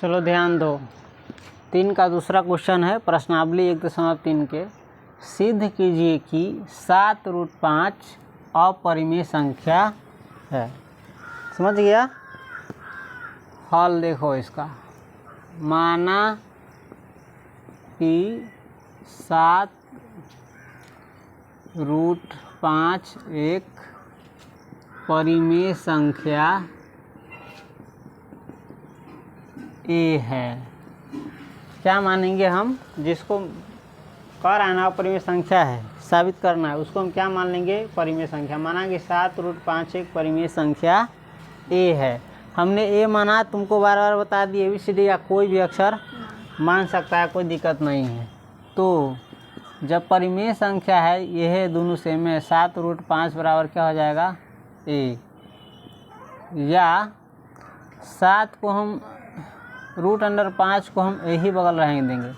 चलो ध्यान दो। 3 का दूसरा क्वेश्चन है प्रश्नावली 1.3 के। सिद्ध कीजिए कि 7√5 अपरिमेय संख्या है। समझ गया? हल देखो इसका। माना कि 7√5 एक परिमेय संख्या ए है। क्या मानेंगे हम? जिसको कह रहा है ना अपरिमेय संख्या है, साबित करना है, उसको हम क्या मान लेंगे? परिमेय संख्या। माना कि 7√5 एक परिमेय संख्या ए है। हमने ए माना, तुमको बार बार बता दिए, ABCD या कोई भी अक्षर मान सकता है, कोई दिक्कत नहीं है। तो जब परिमेय संख्या है, यह दोनों सेम है, 7√5 बराबर क्या हो जाएगा? ए। या 7 को हम √5 को हम ए ही बगल रहेंगे देंगे,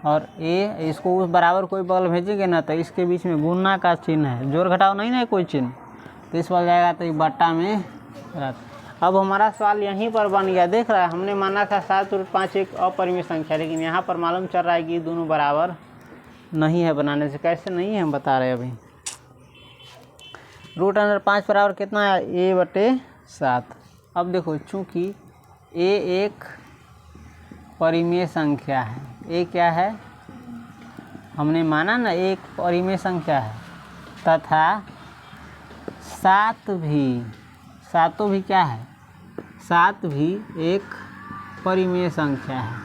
और ए इसको उस बराबर कोई बगल भेजेंगे ना, तो इसके बीच में गुणा का चिन्ह है, जोड़ घटाव नहीं ना कोई चिन्ह, तो इस बन जाएगा, तो ये बट्टा में रहता। अब हमारा सवाल यहीं पर बन गया। देख रहा है, हमने माना था 7√5 एक अपरिमेय संख्या, लेकिन यहाँ पर मालूम चल रहा है कि दोनों बराबर नहीं है। बनाने से कैसे नहीं है हम बता रहे हैं अभी। √5 बराबर कितना है? a/7। अब देखो, चूँकि ए एक परिमेय संख्या है, ए क्या है? हमने माना ना एक परिमेय संख्या है, तथा 7 भी क्या है? 7 भी एक परिमेय संख्या है।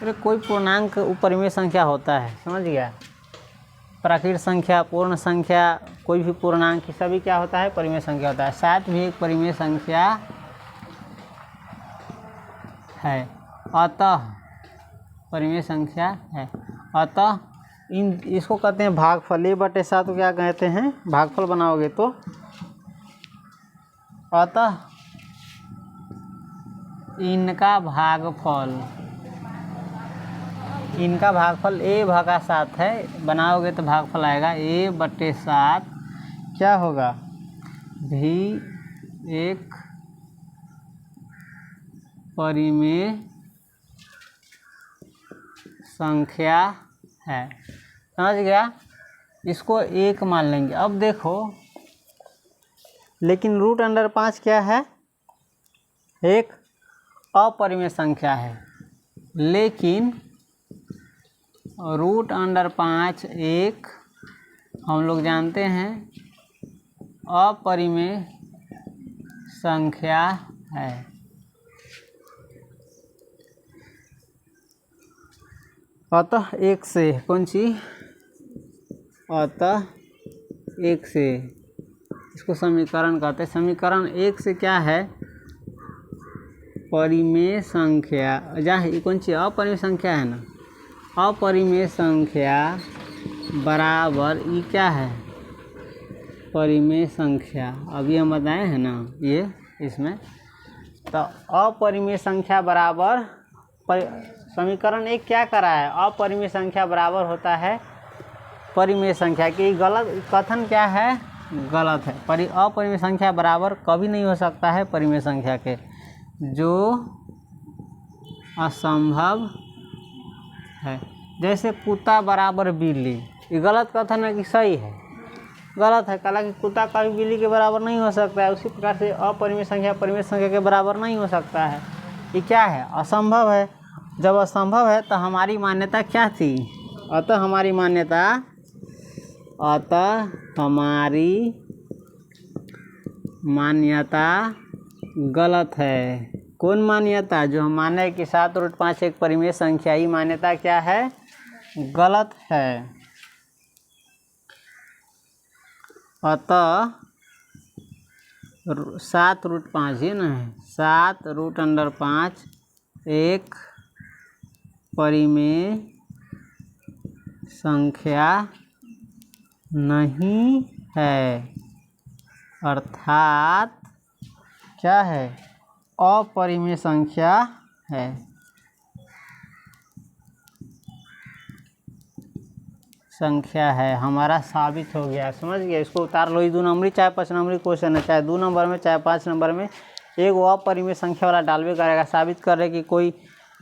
अरे कोई पूर्णांक परिमेय संख्या होता है, समझ गया? प्राकृत संख्या, पूर्ण संख्या, कोई भी पूर्णांक, सभी क्या होता है? परिमेय संख्या होता है। 7 भी एक परिमेय संख्या है, अतः परिमेय संख्या है। अतः इसको कहते हैं भागफल। a/7 को क्या कहते हैं? भागफल बनाओगे तो अतः इनका भागफल a/7 है। बनाओगे तो भागफल आएगा a/7 क्या होगा? भी एक परिमेय संख्या है। समझ गया? इसको एक मान लेंगे। अब देखो, लेकिन √5 क्या है? एक अपरिमेय संख्या है, लेकिन √5 एक हम लोग जानते हैं अपरिमेय संख्या है। अतः एक से कौन सी? अतः एक से, इसको समीकरण कहते हैं। समीकरण 1 से क्या है? परिमेय संख्या, जहाँ ये कौन सी अपरिमेय संख्या है ना, अपरिमेय संख्या बराबर ये क्या है? परिमेय संख्या। अभी हम बताए हैं ना ये इसमें, तो अपरिमेय संख्या बराबर समीकरण 1 क्या करा है? अपरिमेय संख्या बराबर होता है परिमेय संख्या की। गलत कथन क्या है? गलत है। अपरिमेय संख्या बराबर कभी नहीं हो सकता है परिमेय संख्या के, जो असंभव है। जैसे कुत्ता बराबर बिल्ली, ये गलत कथन है कि सही है? गलत है। हालांकि कुत्ता कभी बिल्ली के बराबर नहीं हो सकता है। उसी प्रकार से अपरिमेय संख्या परिमेय संख्या के बराबर नहीं हो सकता है। ये क्या है? असंभव है। जब असंभव है तो हमारी मान्यता क्या थी? अतः हमारी मान्यता गलत है। कौन मान्यता? जो हम माने कि 7√5 एक परिमेय संख्या, ही मान्यता क्या है? गलत है। अतः 7√5 ये ना है, 7√5 एक परिमेय संख्या नहीं है, अर्थात क्या है? अपरिमेय संख्या है। हमारा साबित हो गया। समझ गया? इसको उतार लो। 2 नंबरी चाहे 5 नंबरी क्वेश्चन है, चाहे 2 नंबर में चाहे 5 नंबर में, एक वो अपरिमेय संख्या वाला डालवे करेगा, साबित कर रहे कि कोई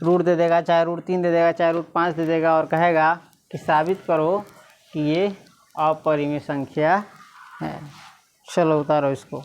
रूट दे देगा, चाहे रूट 3 दे देगा, चाहे रूट 5 दे देगा, और कहेगा कि साबित करो कि ये अपरिमेय संख्या है। चलो उतारो इसको।